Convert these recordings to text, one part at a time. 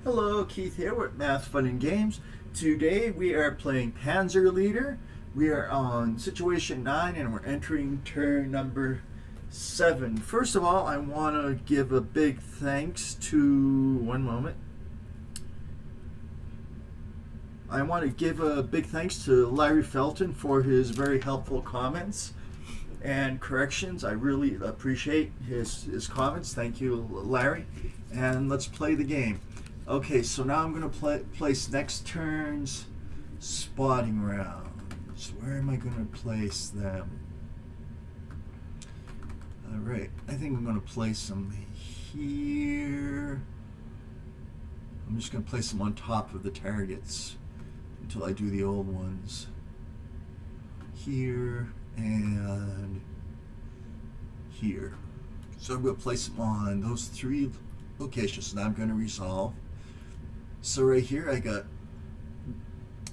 Hello, Keith here with Math Fun and Games. Today we are playing PanzerLeader. We are on situation 9 and we're entering turn number 7. First of all, I want to give a big thanks to. One moment. I want to give a big thanks to Larry Felton for his very helpful comments and corrections. I really appreciate his comments. Thank you, Larry. And let's play the game. Okay, so now I'm going to place next turn's spotting rounds. Where am I going to place them? Alright, I think I'm going to place them here. I'm just going to place them on top of the targets until I do the old ones. Here and here. So I'm going to place them on those 3 locations. Now I'm going to resolve. So right here I got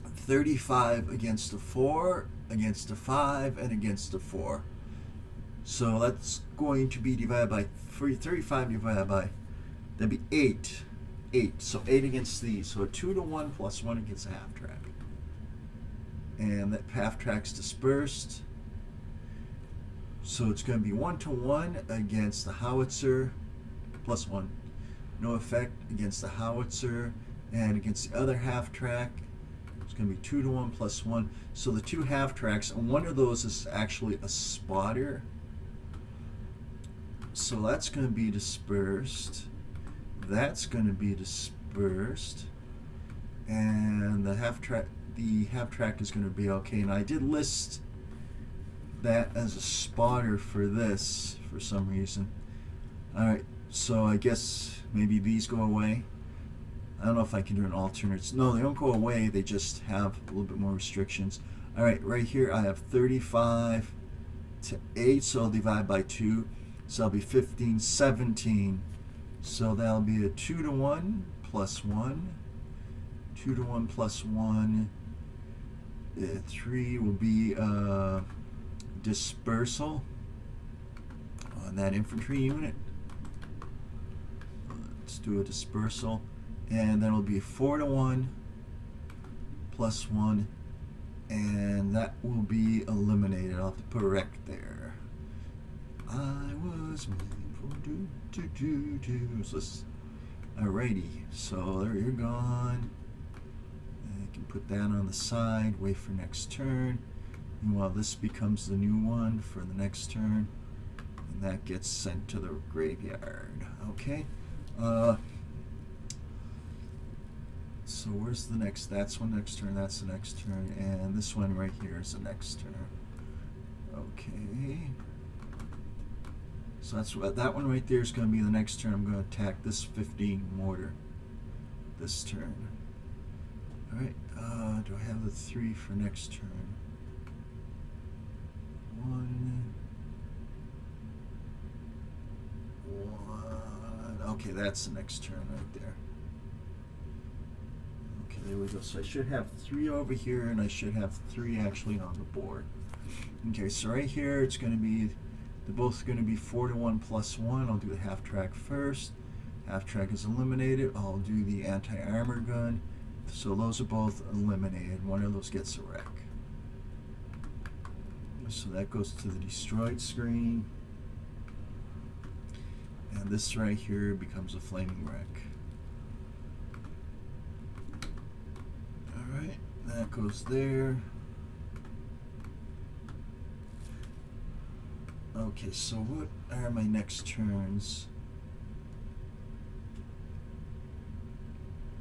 35 against a 4, against a 5, and against a 4. So that's going to be divided by 35 divided by, that'd be 8. 8. So 8 against these. So a 2 to 1 plus 1 against a half track. And that half track's dispersed. So it's going to be 1 to 1 against the howitzer plus 1. No effect against the howitzer. And against the other half track, it's going to be 2 to 1 plus 1. So the 2 half tracks, and one of those is actually a spotter. So that's going to be dispersed. That's going to be dispersed. And the half track is going to be okay. And I did list that as a spotter for this for some reason. Alright, so I guess maybe these go away. I don't know if I can do an alternate. No, they don't go away. They just have a little bit more restrictions. All right, right here I have 35 to 8, so I'll divide by 2. So that'll be 15, 17. So that'll be a 2 to 1 plus 1. 2 to 1 plus 1. 3 will be dispersal on that infantry unit. Let's do a dispersal. And then it'll be 4 to 1 plus 1, and that will be eliminated. I'll have to put a rec there. I was made for do. So alrighty, so there you're gone. And I can put that on the side, wait for next turn. Meanwhile, this becomes the new one for the next turn, and that gets sent to the graveyard. Okay. So where's the next? That's one next turn, that's the next turn, and this one right here is the next turn. Okay. So that's what that one right there is going to be the next turn. I'm going to attack this 15 mortar this turn. Alright, do I have the 3 for next turn? 1. Okay, that's the next turn right there. There we go. So I should have 3 over here, and I should have 3 actually on the board. Okay, so right here it's going to be, they're both going to be 4 to 1 plus 1. I'll do the half track first. Half track is eliminated. I'll do the anti-armor gun. So those are both eliminated. One of those gets a wreck. So that goes to the destroyed screen. And this right here becomes a flaming wreck. Alright, that goes there. Okay, so what are my next turns?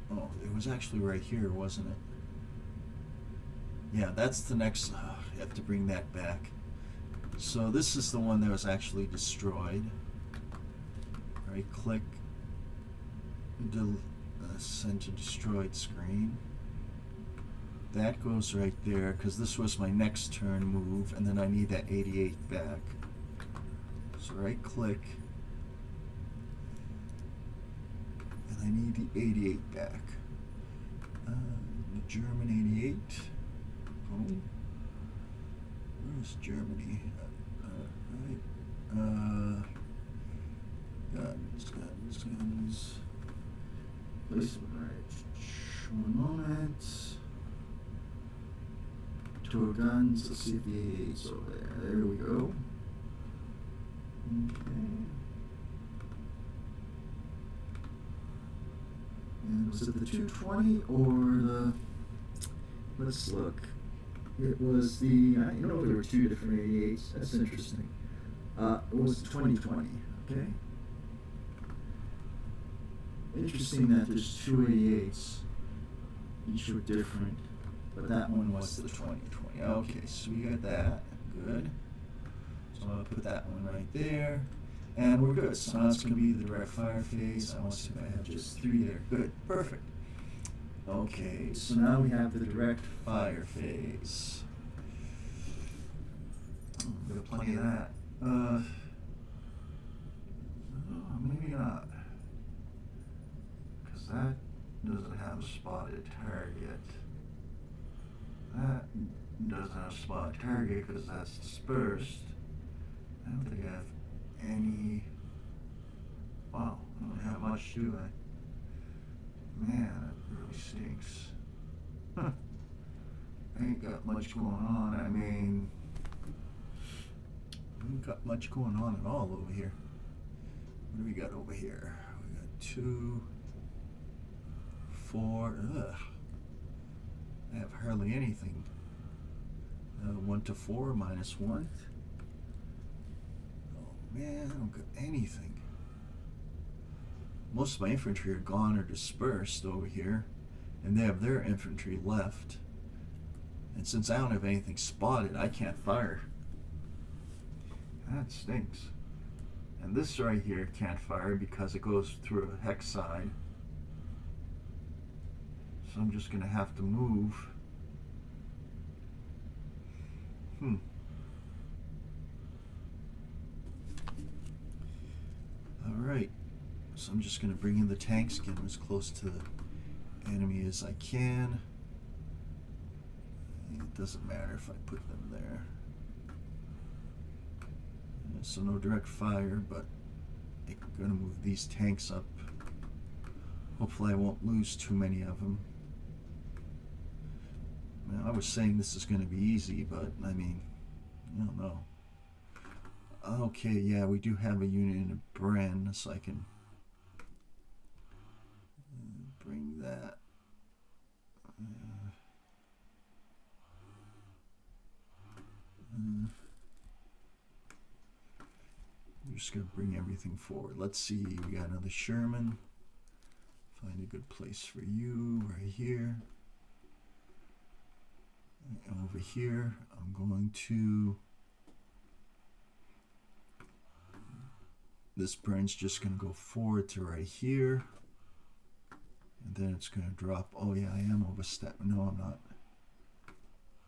Oh, it was actually right here, wasn't it? Yeah, that's the next. I have to bring that back. So this is the one that was actually destroyed. Right click, send to destroyed screen. That goes right there because this was my next turn move, and then I need that 88 back. So right click, and I need the 88 back. The German 88. Oh, where's Germany? Right. Guns. Placement right. One moment. Tour guns. Let's see if the A8's over there. There we go. Okay. And was it the 220 or the... Let's look. It was the... I know there were two different 88s. That's interesting. It was the 2020. Okay. Interesting that there's two 88s. Each were different. But that one was the 2020. Okay, so we got that. Good. So I'll put that one right there. And we're good. So now it's going to be the direct fire phase. I want to see if I have just 3 there. Good. Perfect. Okay, so now we have the direct fire phase. We got plenty of that. Maybe not. Because that doesn't have a spotted target. That doesn't have a spotted target because that's dispersed. I don't think I have any. Wow, I don't have much, do I? Man, that really stinks. Huh. I ain't got much going on. I mean, I ain't got much going on at all over here. What do we got over here? We got 2, 4. Ugh. I have hardly anything. 1 to 4 minus 1. Oh man, I don't got anything. Most of my infantry are gone or dispersed over here, and they have their infantry left. And since I don't have anything spotted, I can't fire. That stinks. And this right here can't fire because it goes through a hex side. So I'm just going to have to move. Alright. So I'm just going to bring in the tanks, get them as close to the enemy as I can. It doesn't matter if I put them there. So no direct fire, but I'm going to move these tanks up. Hopefully I won't lose too many of them. Now, I was saying this is going to be easy, but I mean, I don't know. Okay, yeah, we do have a unit in Bren, so I can bring that. I'm just going to bring everything forward. Let's see, we got another Sherman. Find a good place for you right here. And over here, I'm going to... This Bren's just going to go forward to right here. And then it's going to drop. Oh yeah, I am overstepped. No, I'm not.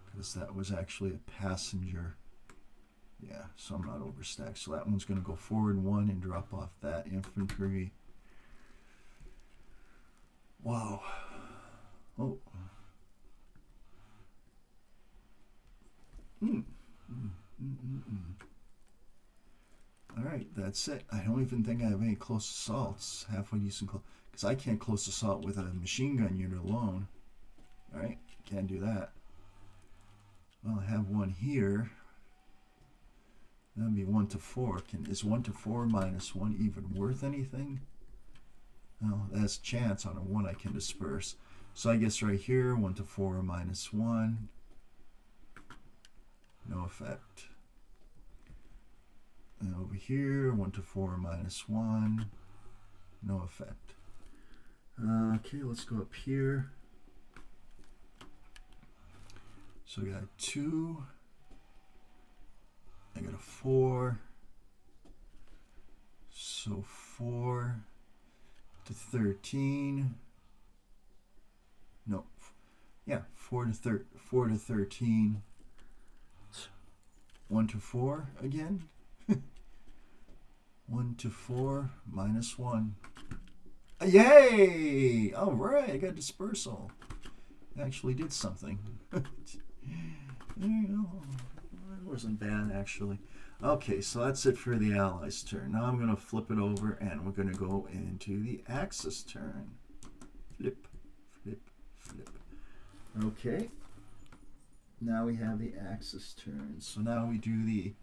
Because that was actually a passenger. Yeah, so I'm not overstacked. So that one's going to go forward 1 and drop off that infantry. Wow. Oh. Alright, that's it. I don't even think I have any close assaults. Halfway decent close. Because I can't close assault with a machine gun unit alone. Alright, can't do that. Well, I have one here. That'd be 1 to 4. Is 1 to 4 minus 1 even worth anything? No, that's a chance on a 1 I can disperse. So I guess right here, 1 to 4 minus 1. No effect. And over here, 1 to 4 minus 1. No effect. Okay, let's go up here. So we got 2. I got a 4. So 4 to 13. No. Yeah, 4 to 13. 1 to 4 again. 1 to 4 minus 1. Yay! All right, I got dispersal. I actually did something. There you go. It wasn't bad, actually. Okay, so that's it for the Allies' turn. Now I'm going to flip it over, and we're going to go into the Axis turn. flip, flip, flip. Okay. Now we have the axis turn. So now we do the...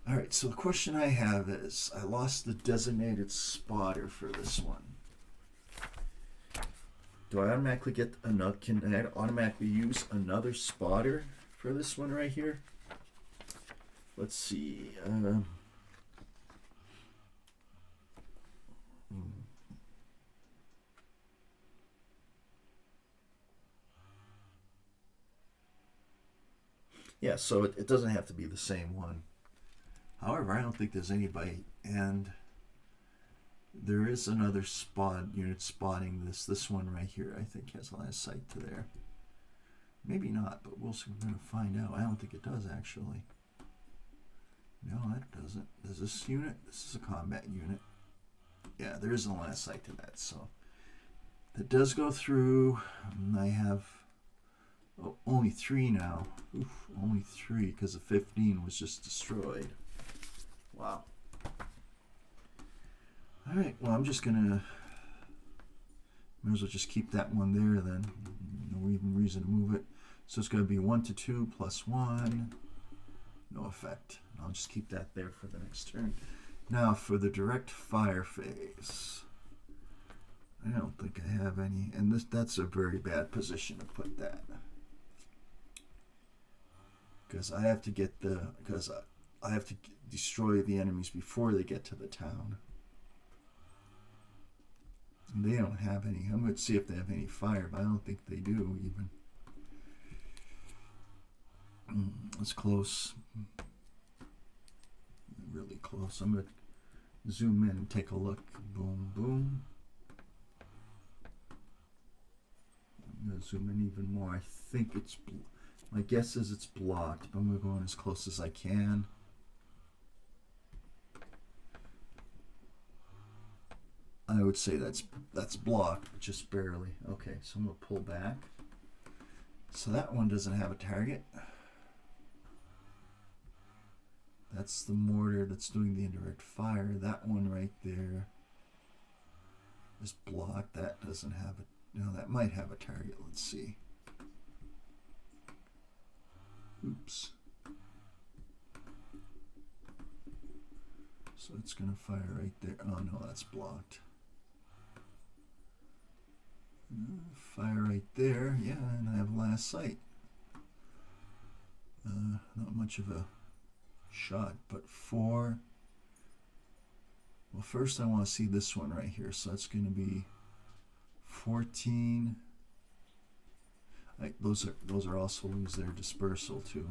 Alright, so the question I have is, I lost the designated spotter for this one. Do I automatically get another, can I automatically use another spotter for this one right here? Let's see. Yeah, so it doesn't have to be the same one. However, I don't think there's anybody, and there is another unit spotting this. This one right here, I think, has line of sight to there. Maybe not, but we're going to find out. I don't think it does, actually. No, that doesn't. There's this unit. This is a combat unit. Yeah, there is a line of sight to that, so that does go through. I have only 3 now. Oof, only 3 because the 15 was just destroyed. Wow. All right, well, I'm just gonna, might as well just keep that one there then. No even reason to move it. So it's gonna be 1 to 2 plus 1. No effect. I'll just keep that there for the next turn. Now for the direct fire phase. I don't think I have any, and that's a very bad position to put that. Because I have to get I have to destroy the enemies before they get to the town. And they don't have any. I'm going to see if they have any fire, but I don't think they do even. That's close. Really close. I'm going to zoom in and take a look. Boom, boom. I'm going to zoom in even more. I think it's... My guess is it's blocked, but I'm going to go in as close as I can. I would say that's blocked, but just barely. Okay, so I'm going to pull back. So that one doesn't have a target. That's the mortar that's doing the indirect fire. That one right there is blocked. That doesn't have it. No, that might have a target. Let's see. Oops. So it's going to fire right there. Oh no, that's blocked. Fire right there. Yeah, and I have last sight. Not much of a shot, but 4. Well, first I want to see this one right here. So that's going to be 14. Those are also lose their dispersal too.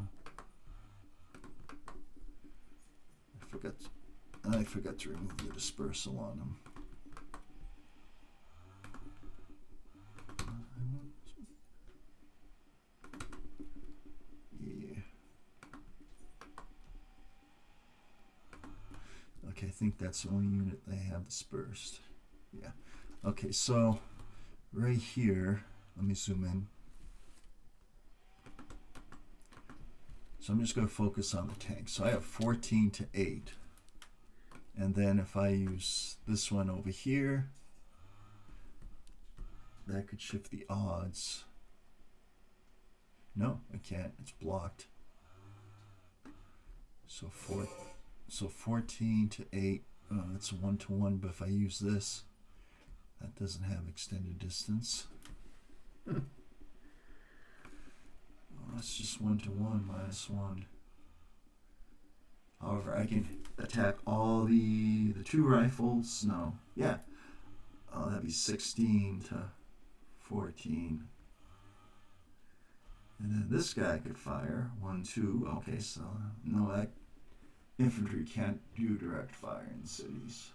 I forgot to remove the dispersal on them. Yeah. Okay, I think that's the only unit they have dispersed. Yeah. Okay, so right here, let me zoom in. So I'm just going to focus on the tank. So I have 14 to 8. And then if I use this one over here, that could shift the odds. No, I can't. It's blocked. So 14 to 8. That's a 1-to-1, but if I use this, that doesn't have extended distance. It's just 1-to-1 minus 1. However, I can attack all the 2 rifles. No, yeah. Oh, that'd be 16 to 14. And then this guy could fire 1, 2. Okay, so no, that infantry can't do direct fire in cities.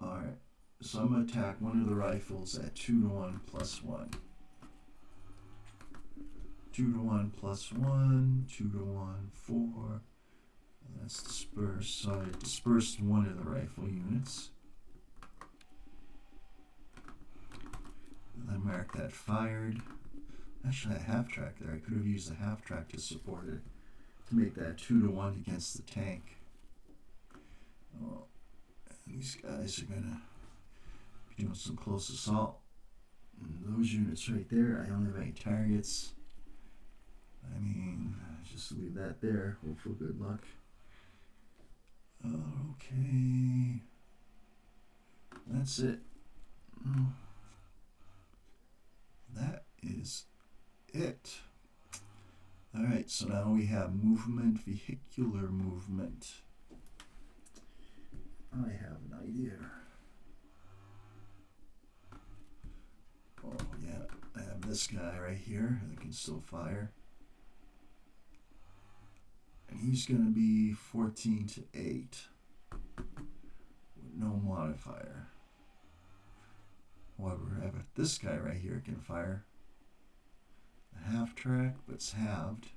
All right, so I'm gonna attack one of the rifles at 2-to-1 plus 1. 2-to-1 plus 1, 2-to-1, 4. That's dispersed. So I dispersed one of the rifle units. And I marked that fired. Actually, a half track there. I could have used the half track to support it to make that 2-to-1 against the tank. Oh, and these guys are gonna doing some close assault. And those units right there, I don't have any targets. I mean, just leave that there. Hope for good luck. Okay. That's it. That is it. Alright, so now we have movement, vehicular movement. I have an idea. Oh yeah, I have this guy right here that can still fire. And he's going to be 14 to 8 with no modifier. However, I have this guy right here can fire a half track, but it's halved.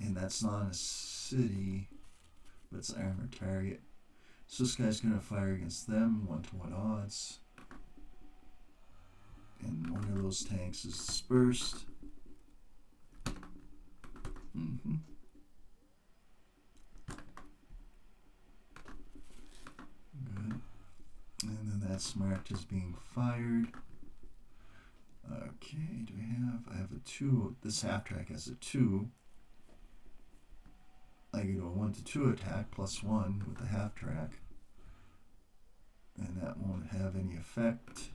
And that's not a city, but it's an armored target. So this guy's going to fire against them, 1-to-1 odds. And one of those tanks is dispersed. Good. And then that's marked as being fired. Okay, do I have a 2. This half track has a 2. I can do a 1-to-2 attack +1 with the half track. And that won't have any effect.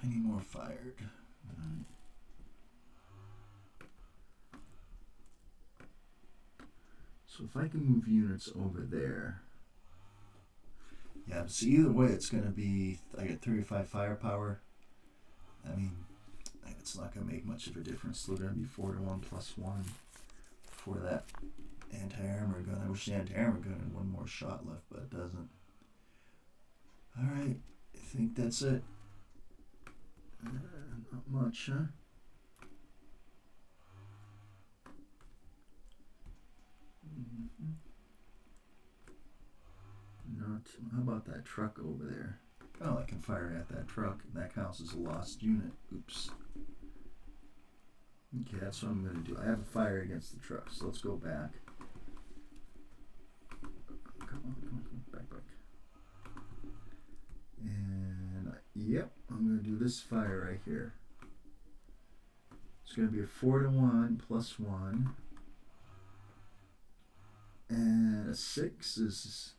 Any more fired? So if I can move units over there, yeah. So either way, it's going to be. I get 35 firepower. I mean, it's not going to make much of a difference. Still going to be 4-to-1 +1 for that anti-armor gun. I wish the anti-armor gun had one more shot left, but it doesn't. All right, I think that's it. Not much, huh? Not. How about that truck over there? Oh, I can fire at that truck. That counts as a lost unit. Oops. Okay, that's what I'm going to do. I have a fire against the truck, so let's go back. Come on, back. And, yep, I'm going to do this fire right here. It's going to be a 4-to-1 +1. And a 6 is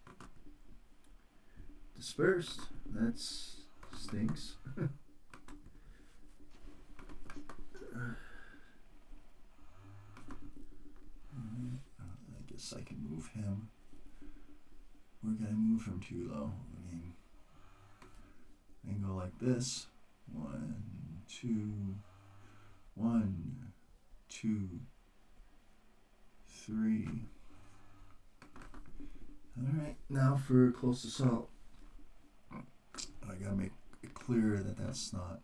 dispersed. That stinks. I guess I can move him. Where can I move him to, though? I mean, I can go like this. 1, 2, 1, 2, 3. Alright, now for close assault. I gotta make it clear that that's not.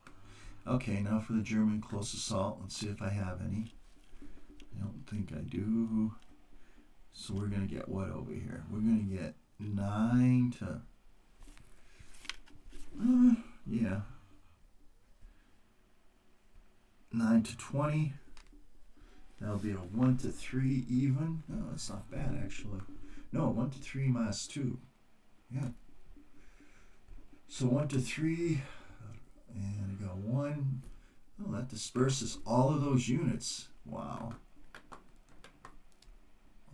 Okay, now for the German close assault. Let's see if I have any. I don't think I do. So we're gonna get what over here? We're gonna get 9 to. Yeah. 9 to 20. That'll be a 1-to-3 even. No, that's not bad actually. No, 1-to-3 -2. Yeah. So 1-to-3, and I got 1. Oh, that disperses all of those units. Wow.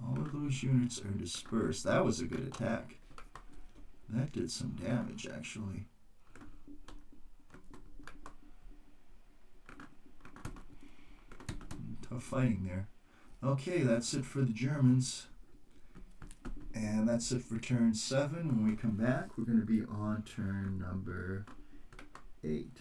All of those units are dispersed. That was a good attack. That did some damage, actually. Tough fighting there. Okay, that's it for the Germans. And that's it for turn 7. When we come back, we're going to be on turn number 8.